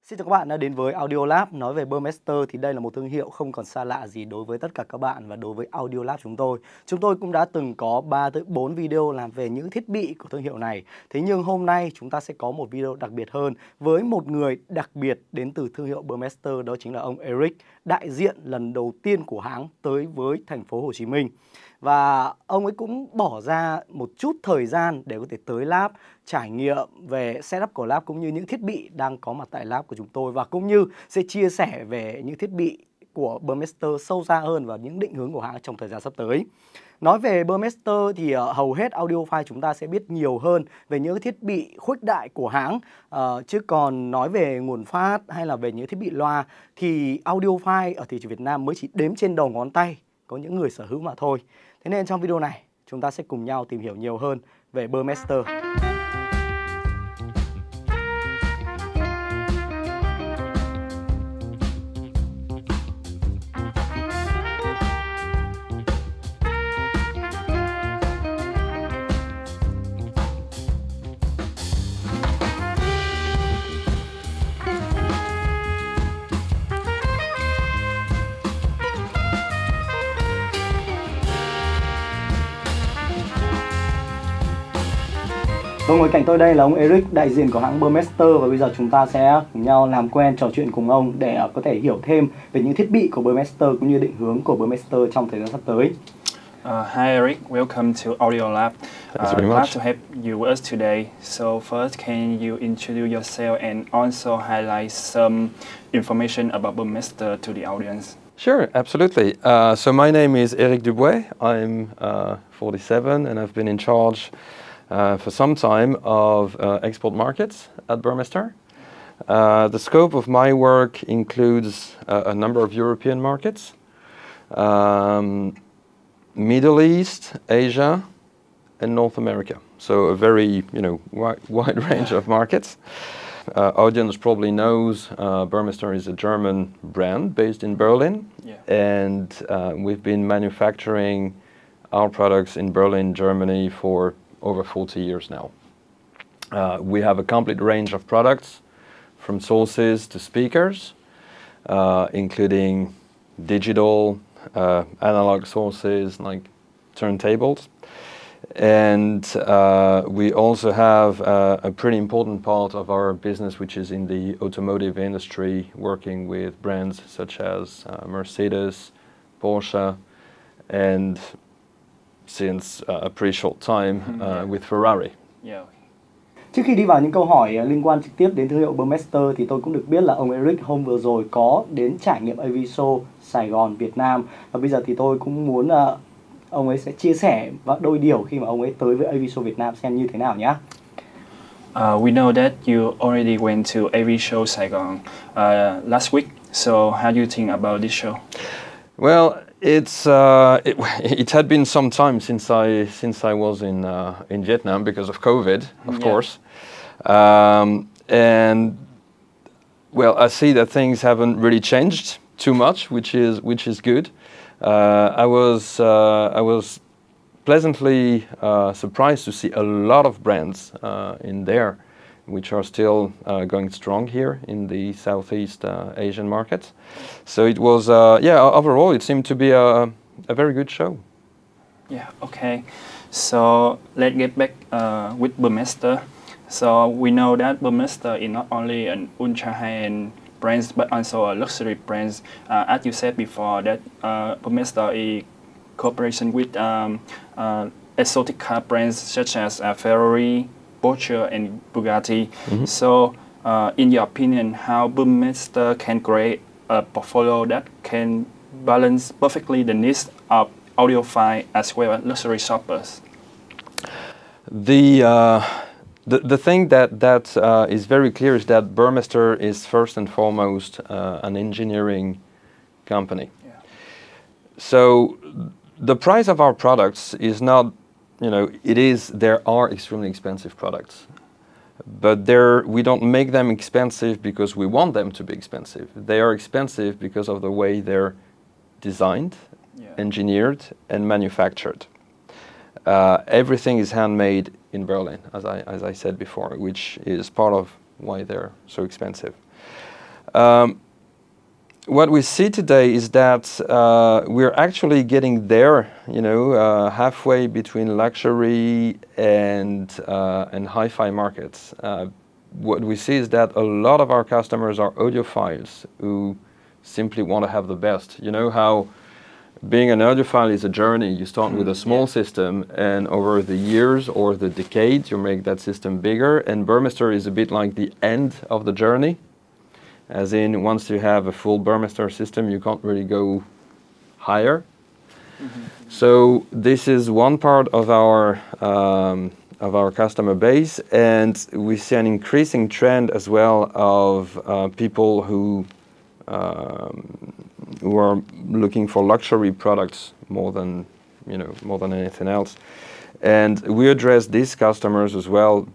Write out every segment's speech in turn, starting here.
Xin chào các bạn đã đến với Audio Lab. Nói về Burmester thì đây là một thương hiệu không còn xa lạ gì đối với tất cả các bạn và đối với Audio Lab chúng tôi. Chúng tôi cũng đã từng có 3 tới 4 video làm về những thiết bị của thương hiệu này. Thế nhưng hôm nay chúng ta sẽ có một video đặc biệt hơn với một người đặc biệt đến từ thương hiệu Burmester, đó chính là ông Eric, đại diện lần đầu tiên của hãng tới với thành phố Hồ Chí Minh. Và ông ấy cũng bỏ ra một chút thời gian để có thể tới lab, trải nghiệm về setup của lab cũng như những thiết bị đang có mặt tại lab của chúng tôi, và cũng như sẽ chia sẻ về những thiết bị của Burmester sâu xa hơn và những định hướng của hãng trong thời gian sắp tới. Nói về Burmester thì hầu hết audiophile chúng ta sẽ biết nhiều hơn về những thiết bị khuếch đại của hãng, chứ còn nói về nguồn phát hay là về những thiết bị loa thì audiophile ở thị trường Việt Nam mới chỉ đếm trên đầu ngón tay có những người sở hữu mà thôi. Thế nên trong video này chúng ta sẽ cùng nhau tìm hiểu nhiều hơn về Burmester. Vâng, ngồi cạnh tôi đây là ông Eric, đại diện của hãng Burmester, và bây giờ chúng ta sẽ cùng nhau làm quen, trò chuyện cùng ông để có thể hiểu thêm về những thiết bị của Burmester cũng như định hướng của Burmester trong thời gian sắp tới. Hi Eric, welcome to Audio Lab. Glad to have you with us today. So first, can you introduce yourself and also highlight some information about Burmester to the audience? Sure, absolutely. So my name is Eric Dubois. I'm 47 and I've been in charge for some time of export markets at Burmester. The scope of my work includes a number of European markets, Middle East, Asia, and North America. So a very, wide range of markets. Audience probably knows Burmester is a German brand based in Berlin, and we've been manufacturing our products in Berlin, Germany for over 40 years now. We have a complete range of products, from sources to speakers, including digital, analog sources like turntables. And we also have a pretty important part of our business, which is in the automotive industry, working with brands such as Mercedes, Porsche, and since a pretty short time with Ferrari. Trước khi đi vào những câu hỏi liên quan trực tiếp đến thương hiệu Burmester thì tôi cũng được biết là ông Eric hôm vừa rồi có đến trải nghiệm AV Show Saigon, Việt Nam, và bây giờ thì tôi cũng muốn ông ấy sẽ chia sẻ và đôi điều khi mà ông ấy tới với AV Show Việt Nam xem như thế nào nhé. We know that you already went to AV Show Saigon last week. So how do you think about this show? Well, it had been some time since I was in Vietnam because of COVID, of course, and well, I see that things haven't really changed too much, which is good. I was pleasantly surprised to see a lot of brands in there, which are still going strong here in the Southeast Asian markets. So it was, overall it seemed to be a very good show. Yeah, okay. So let's get back with Burmester. So we know that Burmester is not only an ultra high-end brand, but also a luxury brand. As you said before, that Burmester is cooperation with exotic car brands such as Ferrari, Porsche, and Bugatti. So, in your opinion, how Burmester can create a portfolio that can balance perfectly the needs of audiophile as well as luxury shoppers? The thing that is very clear is that Burmester is first and foremost an engineering company. So the price of our products is not, there are extremely expensive products, but we don't make them expensive because we want them to be expensive. They are expensive because of the way they're designed, engineered, and manufactured. Everything is handmade in Berlin, as I said before, which is part of why they're so expensive. What we see today is that we're actually getting there, you know, halfway between luxury and hi-fi markets. What we see is that a lot of our customers are audiophiles who simply want to have the best. You know how being an audiophile is a journey. You start with a small system, and over the years or the decades, you make that system bigger. And Burmester is a bit like the end of the journey. As in, once you have a full Burmester system, you can't really go higher. So this is one part of our customer base, and we see an increasing trend as well of people who are looking for luxury products more than anything else. And we address these customers as well,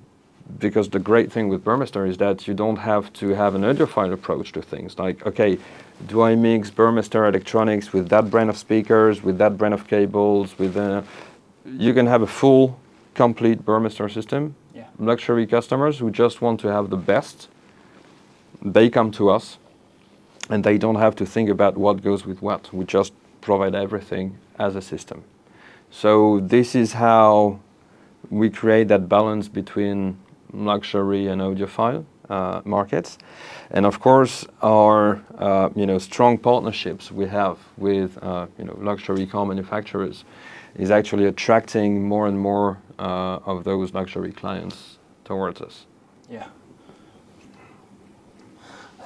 because the great thing with Burmester is that you don't have to have an audiophile approach to things. Like, okay, do I mix Burmester electronics with that brand of speakers, with that brand of cables? You can have a full, complete Burmester system. Yeah. Luxury customers who just want to have the best, they come to us, and they don't have to think about what goes with what. We just provide everything as a system. So this is how we create that balance between luxury and audiophile markets. And of course, our strong partnerships we have with luxury car manufacturers is actually attracting more and more of those luxury clients towards us. Yeah.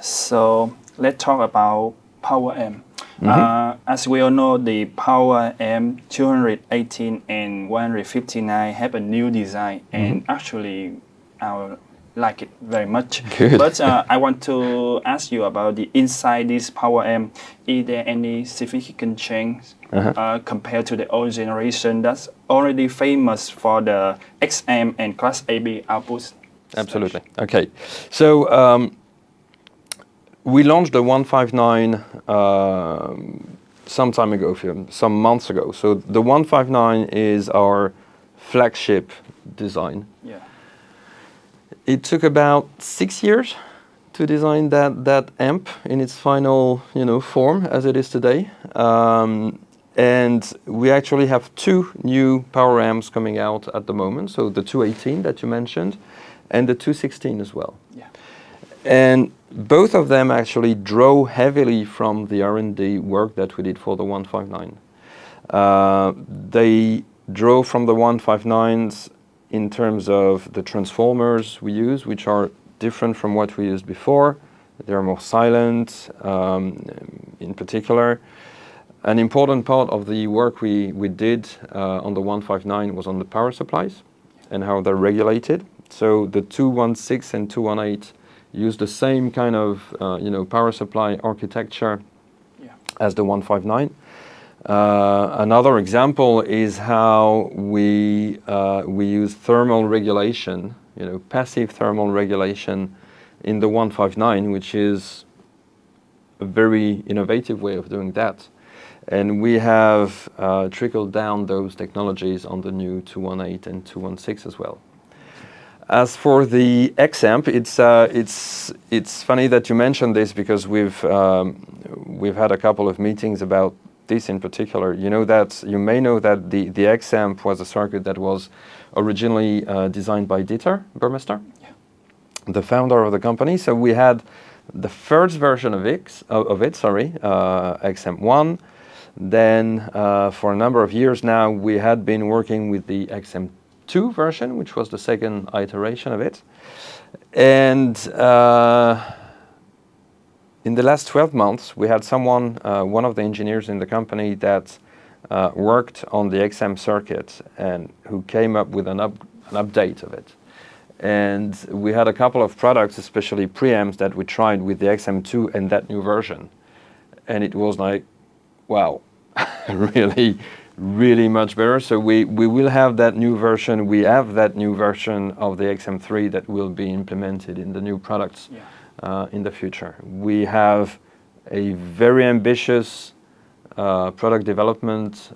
So let's talk about Poweramp. As we all know, the Poweramp 218 and 159 have a new design, and actually I like it very much. Good. But I want to ask you about the inside this Poweramp. Is there any significant change compared to the old generation that's already famous for the XM and Class AB outputs? Absolutely. Okay. So we launched the 159 some time ago, some months ago. So the 159 is our flagship design. Yeah. It took about 6 years to design that amp in its final, form as it is today. And we actually have 2 new Poweramps coming out at the moment. So the 218 that you mentioned, and the 216 as well. Yeah. And both of them actually draw heavily from the R&D work that we did for the 159. They draw from the 159s in terms of the transformers we use, which are different from what we used before. They're more silent, in particular. An important part of the work we did on the 159 was on the power supplies and how they're regulated. So the 216 and 218 use the same kind of power supply architecture as the 159. Another example is how we use thermal regulation, passive thermal regulation in the 159, which is a very innovative way of doing that. And we have trickled down those technologies on the new 218 and 216 as well. As for the XAMP, it's funny that you mentioned this, because we've had a couple of meetings about this in particular. You may know that the XAMP was a circuit that was originally designed by Dieter Burmester, the founder of the company. So we had the first version of it, XM1. Then for a number of years now, we had been working with the XM2 version, which was the second iteration of it. And in the last 12 months, we had one of the engineers in the company that worked on the XM circuit and who came up with an update of it. And we had a couple of products, especially preamps, that we tried with the XM2 and that new version. And it was like, wow, really, really much better. So we will have that new version. We have that new version of the XM3 that will be implemented in the new products in the future. We have a very ambitious product development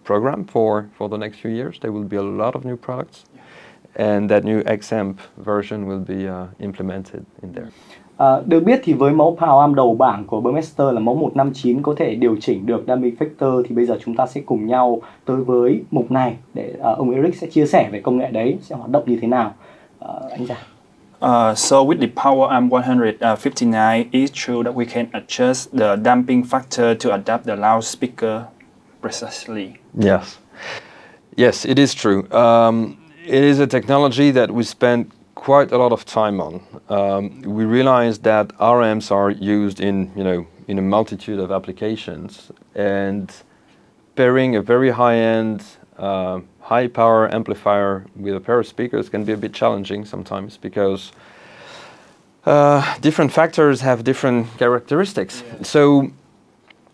program for the next few years. There will be a lot of new products. And that new XAMP version will be implemented in there. Được biết thì với mẫu Poweramp đầu bảng của Burmester là mẫu 159 có thể điều chỉnh được damping factor, thì bây giờ chúng ta sẽ cùng nhau tới với mục này để ông Eric sẽ chia sẻ về công nghệ đấy sẽ hoạt động như thế nào. Anh Giang. So with the Poweramp 159, it's true that we can adjust the damping factor to adapt the loudspeaker precisely. Yes. Yes, it is true. It is a technology that we spent quite a lot of time on. We realized that RMs are used in, in a multitude of applications, and pairing a very high-end, high-power amplifier with a pair of speakers can be a bit challenging sometimes because different factors have different characteristics. Yeah. So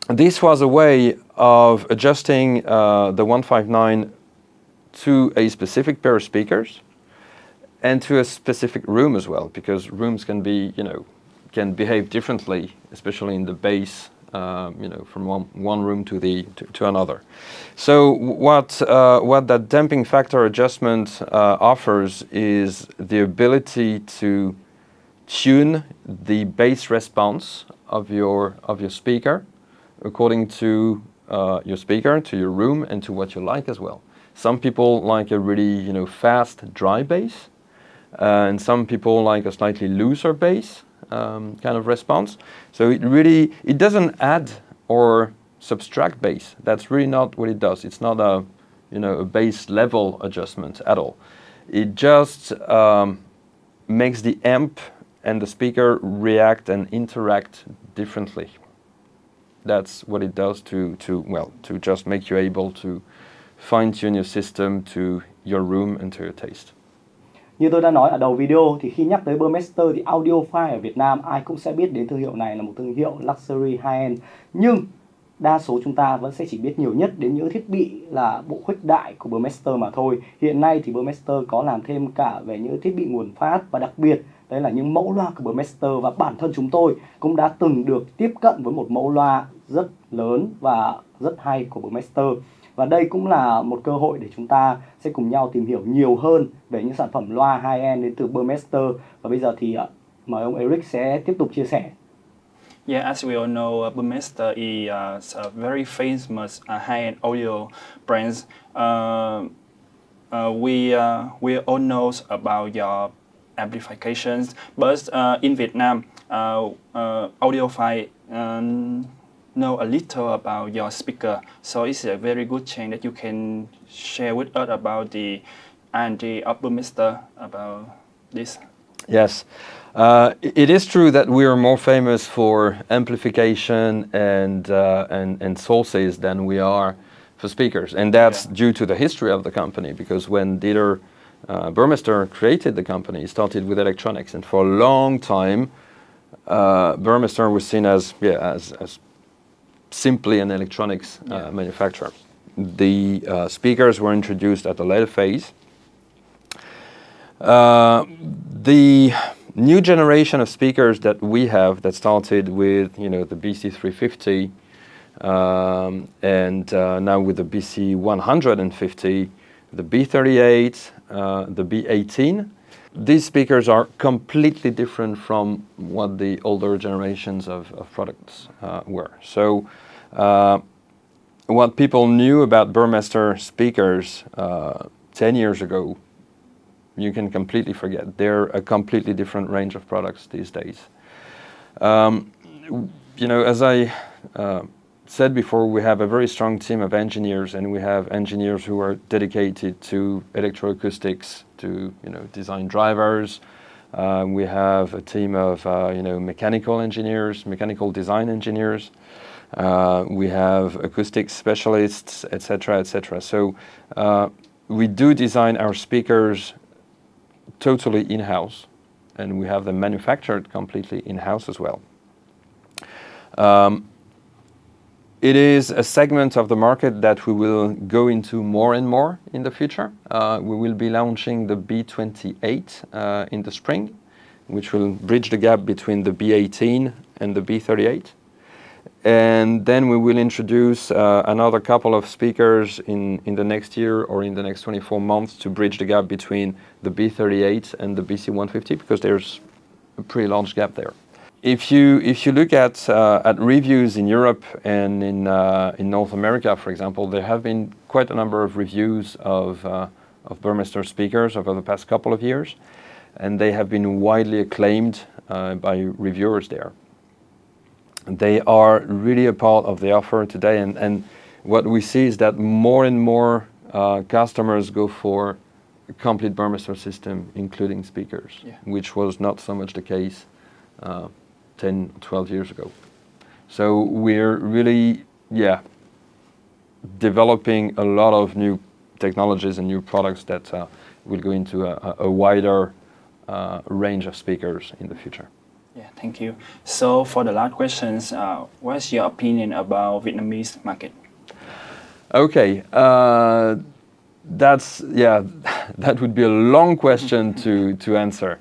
this was a way of adjusting the 159 to a specific pair of speakers and to a specific room as well, because rooms can be, can behave differently, especially in the bass, from one room to another. So what that damping factor adjustment offers is the ability to tune the bass response of your speaker according to your speaker, to your room, and to what you like as well. Some people like a really fast, dry bass, and some people like a slightly looser bass kind of response. So it doesn't add or subtract bass. That's really not what it does. It's not a bass level adjustment at all. It just makes the amp and the speaker react and interact differently. That's what it does to just make you able to fine-tune your system to your room and to your taste. Như tôi đã nói ở đầu video thì khi nhắc tới Burmester thì audiophile ở Việt Nam ai cũng sẽ biết đến thương hiệu này là một thương hiệu luxury high-end. Nhưng đa số chúng ta vẫn sẽ chỉ biết nhiều nhất đến những thiết bị là bộ khuếch đại của Burmester mà thôi. Hiện nay thì Burmester có làm thêm cả về những thiết bị nguồn phát, và đặc biệt đấy là những mẫu loa của Burmester, và bản thân chúng tôi cũng đã từng được tiếp cận với một mẫu loa rất lớn và rất hay của Burmester. Và đây cũng là một cơ hội để chúng ta sẽ cùng nhau tìm hiểu nhiều hơn về những sản phẩm loa high-end đến từ Burmester. Và bây giờ thì mời ông Eric sẽ tiếp tục chia sẻ. Yeah, as we all know, Burmester is a very famous high-end audio brand. We all know about your amplifications, but in Vietnam, audiophile know a little about your speaker, so it's a very good chance that you can share with us about the R&D of Burmester about this. Yes, it is true that we are more famous for amplification and sources than we are for speakers, and that's due to the history of the company. Because when Dieter Burmester created the company, he started with electronics, and for a long time, Burmester was seen as simply an electronics manufacturer. The speakers were introduced at a later phase. The new generation of speakers that we have that started with the BC350 and now with the BC150, the B38, the B18, these speakers are completely different from what the older generations of products were. So what people knew about Burmester speakers 10 years ago, you can completely forget. They're a completely different range of products these days. As I said before, we have a very strong team of engineers, and we have engineers who are dedicated to electroacoustics, to design drivers. We have a team of mechanical engineers, mechanical design engineers. We have acoustics specialists, etc., etc. So we do design our speakers totally in-house, and we have them manufactured completely in-house as well. It is a segment of the market that we will go into more and more in the future. We will be launching the B28 in the spring, which will bridge the gap between the B18 and the B38. And then we will introduce another couple of speakers in the next year or in the next 24 months to bridge the gap between the B38 and the BC150, because there's a pretty large gap there. if you look at reviews in Europe and in North America, for example, there have been quite a number of reviews of Burmester speakers over the past couple of years, and they have been widely acclaimed by reviewers there. They are really a part of the offer today, and what we see is that more and more customers go for a complete Burmester system, including speakers, which was not so much the case 10, 12 years ago. So we're really, developing a lot of new technologies and new products that will go into a wider range of speakers in the future. Yeah, thank you. So for the last questions, what's your opinion about Vietnamese market? Okay, that would be a long question to answer.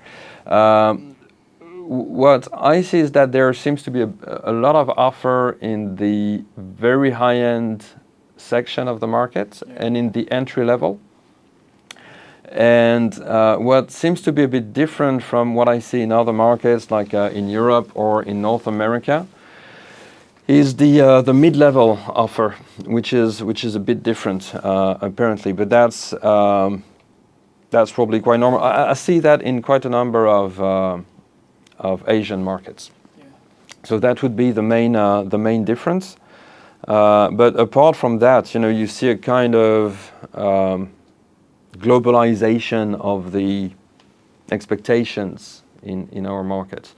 What I see is that there seems to be a lot of offer in the very high-end section of the market and in the entry level. And what seems to be a bit different from what I see in other markets, like in Europe or in North America, is the mid-level offer, which is a bit different apparently. But that's probably quite normal. I see that in quite a number of Asian markets. So that would be the main difference. But apart from that, you see a kind of globalization of the expectations in our markets.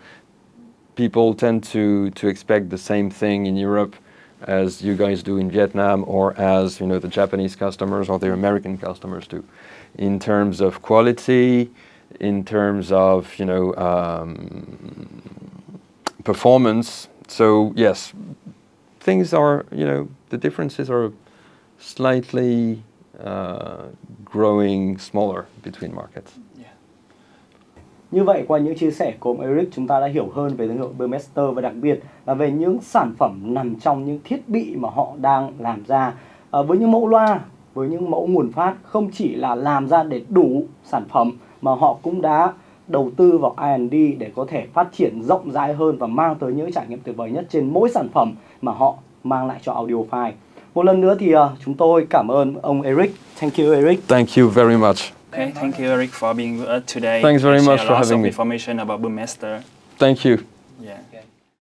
People tend to expect the same thing in Europe as you guys do in Vietnam, or as the Japanese customers or the American customers do, in terms of quality, in terms of performance. So yes, things are the differences are slightly growing smaller between markets. Như vậy, qua những chia sẻ của ông Eric, chúng ta đã hiểu hơn về thương hiệu Burmester và đặc biệt là về những sản phẩm nằm trong những thiết bị mà họ đang làm ra. Với những mẫu loa, với những mẫu nguồn phát, không chỉ là làm ra để đủ sản phẩm mà họ cũng đã đầu tư vào R&D để có thể phát triển rộng rãi hơn và mang tới những trải nghiệm tuyệt vời nhất trên mỗi sản phẩm mà họ mang lại cho audiophile. Một lần nữa thì chúng tôi cảm ơn ông Eric. Thank you, Eric. Thank you very much. Okay, thank you, Eric, for being with us today. Thanks very much for having me. Information about Burmester. Thank you. Yeah.